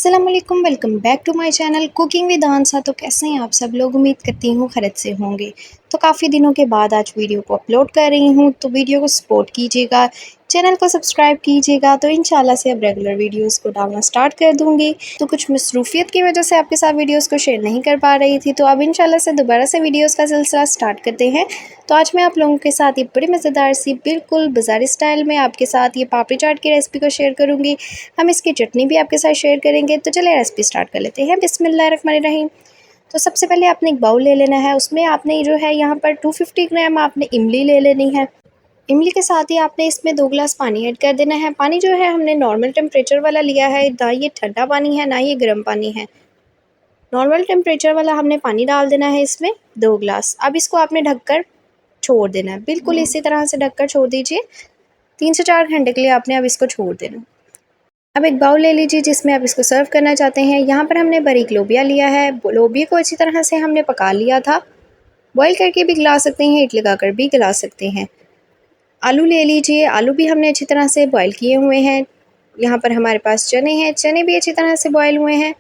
अस्सलाम वालेकुम, welcome back to my channel cooking with Ansa. तो कैसे हैं आप सब लोग? उम्मीद करती हूँ खैरियत से होंगे। तो काफ़ी दिनों के बाद आज वीडियो को अपलोड कर रही हूँ, तो वीडियो को सपोर्ट कीजिएगा, चैनल को सब्सक्राइब कीजिएगा। तो इंशाल्लाह से अब रेगुलर वीडियोस को डालना स्टार्ट कर दूँगी। तो कुछ मसरूफियत की वजह से आपके साथ वीडियोज़ को शेयर नहीं कर पा रही थी, तो अब इंशाल्लाह से दोबारा से वीडियोज़ का सिलसिला स्टार्ट करते हैं। तो आज मैं आप लोगों के साथ ये बड़ी मज़ेदार सी बिल्कुल बाज़ारी स्टाइल में आपके साथ ये पापड़ी चाट की रेसिपी को शेयर करूँगी। हम इसकी चटनी भी आपके साथ शेयर करेंगे। तो चलिए रेसिपी स्टार्ट कर लेते हैं। बिस्मिल्लाहिर्रहमानिर्रहीम। तो सबसे पहले आपने एक बाउल ले लेना है, उसमें आपने जो है यहाँ पर 250 ग्राम आपने इमली ले लेनी है। इमली के साथ ही आपने इसमें 2 गिलास पानी ऐड कर देना है। पानी जो है हमने नॉर्मल टेम्परेचर वाला लिया है, ना ये ठंडा पानी है ना ये गर्म पानी है। नॉर्मल टेम्परेचर वाला हमने पानी डाल देना है इसमें 2 गिलास। अब इसको आपने ढककर छोड़ देना है, बिल्कुल इसी तरह से ढककर छोड़ दीजिए। 3 से 4 घंटे के लिए आपने अब इसको छोड़ देना। अब एक बाउल ले लीजिए जिसमें आप इसको सर्व करना चाहते हैं। यहाँ पर हमने बारीक लोबिया लिया है। लोबिया को अच्छी तरह से हमने पका लिया था। बॉईल करके भी गला सकते हैं, हीट लगाकर भी गला सकते हैं। आलू ले लीजिए, आलू भी हमने अच्छी तरह से बॉईल किए हुए हैं। यहाँ पर हमारे पास चने हैं, चने भी अच्छी तरह से बॉईल हुए हैं।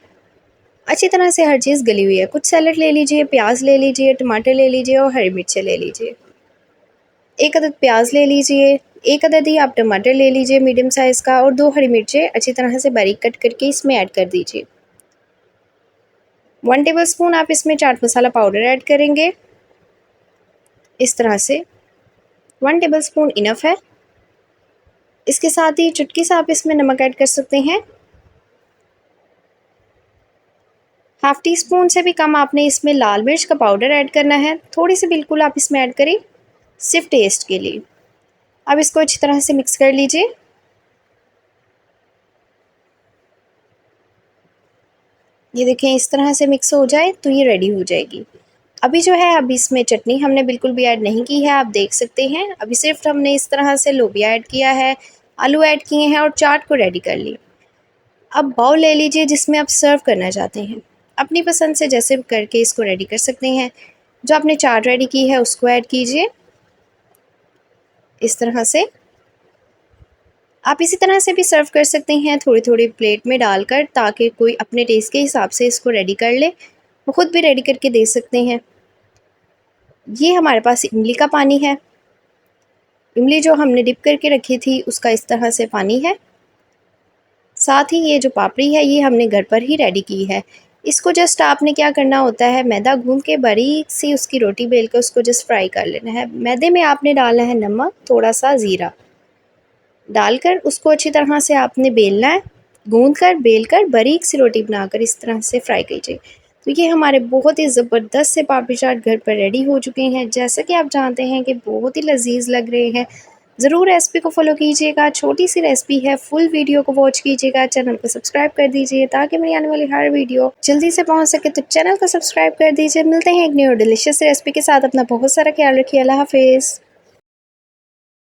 अच्छी तरह से हर चीज़ गली हुई है। कुछ सैलेड ले लीजिए, प्याज ले लीजिए, टमाटर ले लीजिए और हरी मिर्चें ले लीजिए। 1 अदद प्याज ले लीजिए, 1 अदद ही आप टमाटर ले लीजिए मीडियम साइज़ का, और 2 हरी मिर्चें अच्छी तरह से बारीक कट करके इसमें ऐड कर दीजिए। 1 टेबलस्पून आप इसमें चाट मसाला पाउडर ऐड करेंगे। इस तरह से 1 टेबलस्पून इनफ है। इसके साथ ही चुटकी से आप इसमें नमक ऐड कर सकते हैं। हाफ़ टी स्पून से भी कम आपने इसमें लाल मिर्च का पाउडर ऐड करना है। थोड़ी सी बिल्कुल आप इसमें ऐड करें, सिर्फ टेस्ट के लिए। अब इसको अच्छी तरह से मिक्स कर लीजिए। ये देखें, इस तरह से मिक्स हो जाए तो ये रेडी हो जाएगी। अभी जो है, अभी इसमें चटनी हमने बिल्कुल भी ऐड नहीं की है, आप देख सकते हैं। अभी सिर्फ हमने इस तरह से लोबिया ऐड किया है, आलू ऐड किए हैं और चाट को रेडी कर ली। अब बाउल ले लीजिए जिसमें आप सर्व करना चाहते हैं। अपनी पसंद से जैसे करके इसको रेडी कर सकते हैं। जो आपने चाट रेडी की है उसको ऐड कीजिए इस तरह से। आप इसी तरह से भी सर्व कर सकते हैं, थोड़ी थोड़ी प्लेट में डालकर, ताकि कोई अपने टेस्ट के हिसाब से इसको रेडी कर ले। वो खुद भी रेडी करके दे सकते हैं। ये हमारे पास इमली का पानी है। इमली जो हमने डिप करके रखी थी उसका इस तरह से पानी है। साथ ही ये जो पापड़ी है ये हमने घर पर ही रेडी की है। इसको जस्ट आपने क्या करना होता है, मैदा गूंद के बारीक सी उसकी रोटी बेल के उसको जस्ट फ्राई कर लेना है। मैदे में आपने डालना है नमक, थोड़ा सा ज़ीरा डालकर उसको अच्छी तरह से आपने बेलना है। गूंद कर बेल कर बारीक सी रोटी बनाकर इस तरह से फ्राई कीजिए। तो ये हमारे बहुत ही ज़बरदस्त से पापड़ी चाट घर पर रेडी हो चुके हैं। जैसा कि आप जानते हैं कि बहुत ही लजीज लग रहे हैं। ज़रूर रेसिपी को फॉलो कीजिएगा। छोटी सी रेसिपी है, फुल वीडियो को वॉच कीजिएगा। चैनल को सब्सक्राइब कर दीजिए ताकि मेरी आने वाली हर वीडियो जल्दी से पहुंच सके। तो चैनल को सब्सक्राइब कर दीजिए। मिलते हैं एक न्यू और डिलीशियस रेसिपी के साथ। अपना बहुत सारा ख्याल रखिए। अल्लाह हाफिज़।